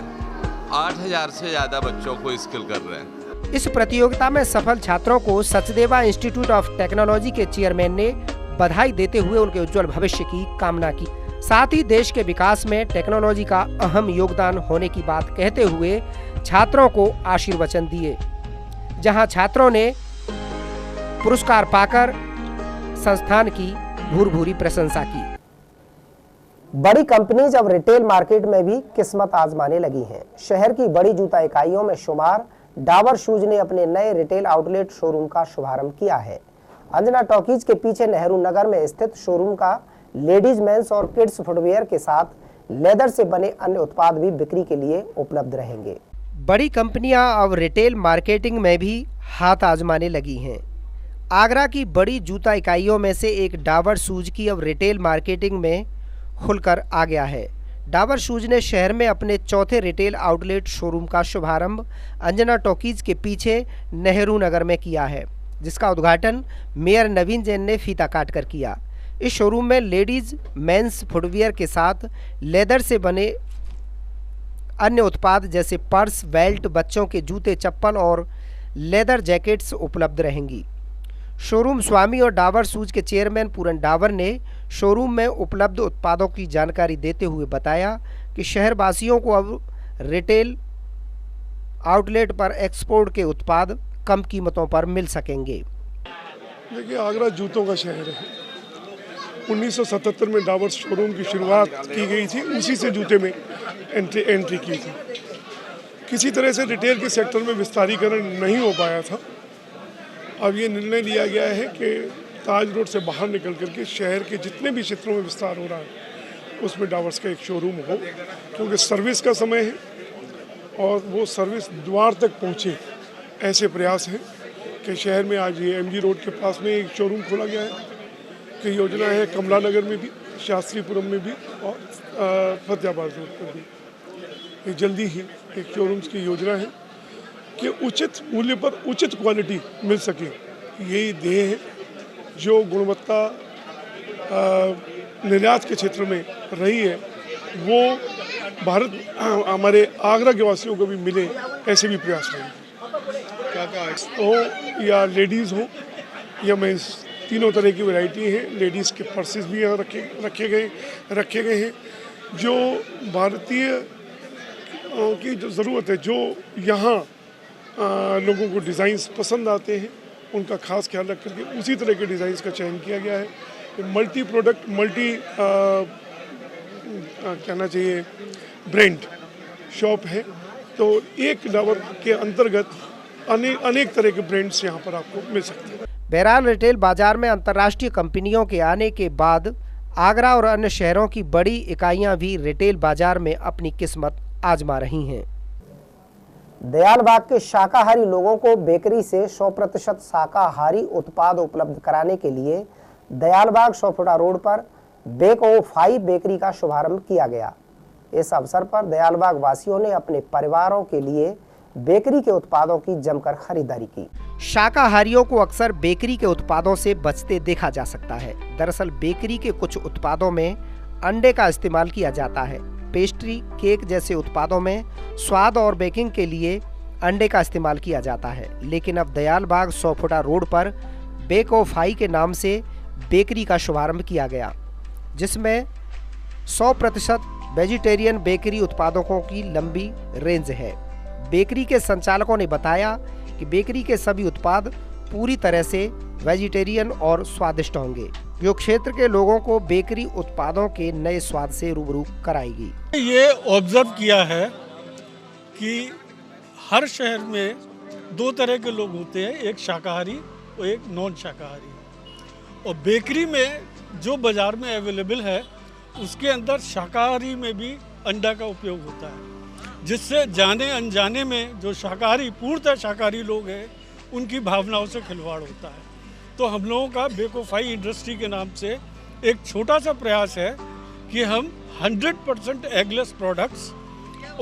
8000 से ज़्यादा बच्चों को स्किल कर रहे हैं। इस प्रतियोगिता में सफल छात्रों को सचदेवा इंस्टीट्यूट ऑफ टेक्नोलॉजी के चेयरमैन ने बधाई देते हुए उनके उज्जवल भविष्य की कामना की। साथ ही देश के विकास में टेक्नोलॉजी का अहम योगदान होने की बात कहते हुए छात्रों को आशीर्वचन दिए। जहां छात्रों ने पुरस्कार पाकर संस्थान की भूरी प्रशंसा की। बड़ी कंपनीज अब रिटेल मार्केट में भी किस्मत आजमाने लगी हैं। शहर की बड़ी जूता इकाइयों में शुमार डाबर शूज ने अपने नए रिटेल आउटलेट शोरूम का शुभारंभ किया है। अंजना टॉकीज के पीछे नेहरू नगर में स्थित शोरूम का लेडीज, मेंस और किड्स फुटवियर के साथ लेदर से बने अन्य उत्पाद भी बिक्री के लिए उपलब्ध रहेंगे। बड़ी कंपनियां अब रिटेल मार्केटिंग में भी हाथ आजमाने लगी हैं। आगरा की बड़ी जूता इकाइयों में से एक डाबर शूज की अब रिटेल मार्केटिंग में खुलकर आ गया है। डाबर शूज ने शहर में अपने चौथे रिटेल आउटलेट शोरूम का शुभारंभ अंजना टॉकीज के पीछे नेहरू नगर में किया है, जिसका उद्घाटन मेयर नवीन जैन ने फीता काटकर किया। इस शोरूम में लेडीज, मेंस फुटवियर के साथ लेदर से बने अन्य उत्पाद जैसे पर्स, बेल्ट, बच्चों के जूते, चप्पल और लेदर जैकेट्स उपलब्ध रहेंगी। शोरूम स्वामी और डाबर शूज के चेयरमैन पूरन डाबर ने शोरूम में उपलब्ध उत्पादों की जानकारी देते हुए बताया कि शहरवासियों को अब रिटेल आउटलेट पर एक्सपोर्ट के उत्पाद कम कीमतों पर मिल सकेंगे। देखिए, आगरा जूतों का शहर है। 1977 में डाबर शोरूम की शुरुआत की गई थी, उसी से जूते में एंट्री की थी। किसी तरह से रिटेल के सेक्टर में विस्तारीकरण नहीं हो पाया था। अब ये निर्णय लिया गया है कि ताज रोड से बाहर निकल करके शहर के जितने भी क्षेत्रों में विस्तार हो रहा है उसमें डाबर्स का एक शोरूम हो, क्योंकि सर्विस का समय है और वो सर्विस द्वार तक पहुँचे, ऐसे प्रयास हैं कि शहर में आज ये MG रोड के पास में एक शोरूम खोला गया है कि योजना है कमला नगर में भी, शास्त्रीपुरम में भी और फतेहाबाद रोड पर भी। ये जल्दी ही एक शोरूम्स की योजना है कि उचित मूल्य पर उचित क्वालिटी मिल सके। यही ध्येय है जो गुणवत्ता निर्यात के क्षेत्र में रही है वो भारत हमारे आगरा के वासियों को भी मिले, ऐसे भी प्रयास रहेंगे। क्या हो या लेडीज़ हो या मेंस, तीनों तरह की वैरायटी है। लेडीज़ के पर्सेस भी यहाँ रखे गए हैं। जो भारतीय की जो ज़रूरत है, जो यहाँ लोगों को डिज़ाइंस पसंद आते हैं, उनका खास ख्याल रख करके उसी तरह के डिज़ाइंस का चयन किया गया है। मल्टी प्रोडक्ट, कहना चाहिए ब्रांड शॉप है, तो एक डाबर के अंतर्गत अनेक तरह के ब्रांड्स यहाँ पर आपको मिल सकते हैं। बहरहाल रिटेल बाजार में अंतर्राष्ट्रीय कंपनियों के आने के बाद आगरा और अन्य शहरों की बड़ी इकाइयां भी रिटेल बाजार में अपनी किस्मत आजमा रही हैं। दयालबाग के शाकाहारी लोगों को बेकरी से 100% शाकाहारी उत्पाद उपलब्ध कराने के लिए दयालबाग 100 फुटा रोड पर बेक ओ फाई बेकरी का शुभारंभ किया गया। इस अवसर पर दयालबाग वासियों ने अपने परिवारों के लिए बेकरी के उत्पादों की जमकर खरीदारी की। शाकाहारियों को अक्सर बेकरी के उत्पादों से बचते देखा जा सकता है। दरअसल बेकरी के कुछ उत्पादों में अंडे का इस्तेमाल किया जाता है। पेस्ट्री, केक जैसे उत्पादों में स्वाद और बेकिंग के लिए अंडे का इस्तेमाल किया जाता है। लेकिन अब दयालबाग 100 फुटा रोड पर बेक ओ फाई के नाम से बेकरी का शुभारंभ किया गया, जिसमें 100% वेजिटेरियन बेकरी उत्पादों की लंबी रेंज है। बेकरी के संचालकों ने बताया कि बेकरी के सभी उत्पाद पूरी तरह से वेजिटेरियन और स्वादिष्ट होंगे, जो क्षेत्र के लोगों को बेकरी उत्पादों के नए स्वाद से रूबरू कराएगी। ये ऑब्जर्व किया है कि हर शहर में 2 तरह के लोग होते हैं, एक शाकाहारी और एक नॉन शाकाहारी। और बेकरी में जो बाज़ार में अवेलेबल है उसके अंदर शाकाहारी में भी अंडा का उपयोग होता है, जिससे जाने अनजाने में जो शाकाहारी, पूर्णतः शाकाहारी लोग हैं, उनकी भावनाओं से खिलवाड़ होता है। तो हम लोगों का बेकोफाई इंडस्ट्री के नाम से एक छोटा सा प्रयास है कि हम 100% एगलेस प्रोडक्ट्स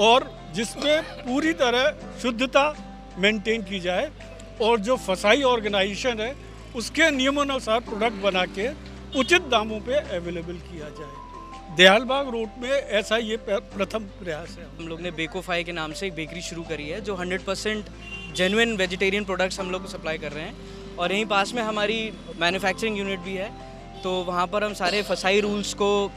और जिसमें पूरी तरह शुद्धता मेंटेन की जाए और जो फसाई ऑर्गेनाइजेशन है उसके नियमानुसार प्रोडक्ट बना के उचित दामों पे अवेलेबल किया जाए। दयालबाग रोड में ऐसा ये प्रथम प्रयास है। हम लोग ने बेकोफाई के नाम से एक बेकरी शुरू करी है जो 100% जेन्युइन वेजिटेरियन प्रोडक्ट्स हम लोग सप्लाई कर रहे हैं। और यहीं पास में हमारी मैन्युफैक्चरिंग यूनिट भी है, तो वहाँ पर हम सारे फसाई रूल्स को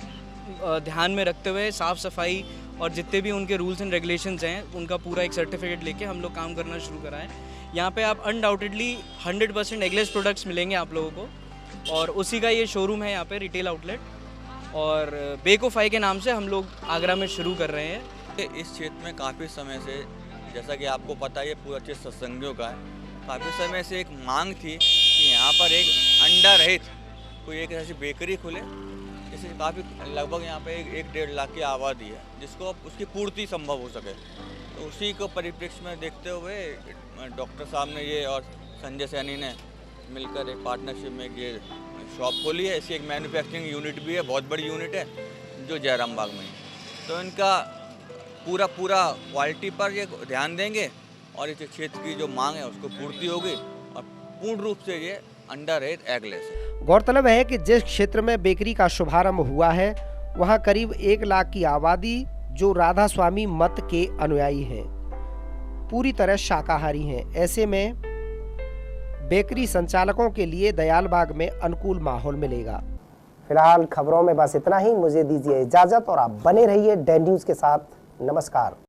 ध्यान में रखते हुए साफ़ सफाई और जितने भी उनके रूल्स एंड रेगुलेशंस हैं उनका पूरा एक सर्टिफिकेट लेके हम लोग काम करना शुरू करा है। यहाँ पे आप अनडाउटेडली 100% एगलेस प्रोडक्ट्स मिलेंगे आप लोगों को, और उसी का ये शोरूम है यहाँ पे, रिटेल आउटलेट, और बेकोफाई के नाम से हम लोग आगरा में शुरू कर रहे हैं। इस क्षेत्र में काफ़ी समय से, जैसा कि आपको पता है, ये पूरा क्षेत्र सत्संगियों का है, काफ़ी समय से एक मांग थी कि यहाँ पर एक अंडा रहित कोई एक ऐसी बेकरी खुले, जिससे काफ़ी लगभग यहाँ पे 1-1.5 लाख की आबादी है, जिसको अब उसकी पूर्ति संभव हो सके। तो उसी को परिप्रेक्ष्य में देखते हुए डॉक्टर साहब ने ये और संजय सैनी ने मिलकर एक पार्टनरशिप में ये शॉप खोली है। इसकी एक मैन्युफैक्चरिंग यूनिट भी है, बहुत बड़ी यूनिट है, जो जयराम बाग में है। तो इनका पूरा क्वालिटी पर ये ध्यान देंगे और इस क्षेत्र की जो मांग है उसको पूर्ति होगी, और पूर्ण रूप से ये अंडा रहित एगलेस है। गौरतलब है कि जिस क्षेत्र में बेकरी का शुभारंभ हुआ है वहां करीब 1 लाख की आबादी जो राधा स्वामी मत के अनुयायी हैं, पूरी तरह शाकाहारी हैं। ऐसे में बेकरी संचालकों के लिए दयालबाग में अनुकूल माहौल मिलेगा। फिलहाल खबरों में बस इतना ही। मुझे दीजिए इजाजत और आप बने रहिए डैन न्यूज़ के साथ। नमस्कार।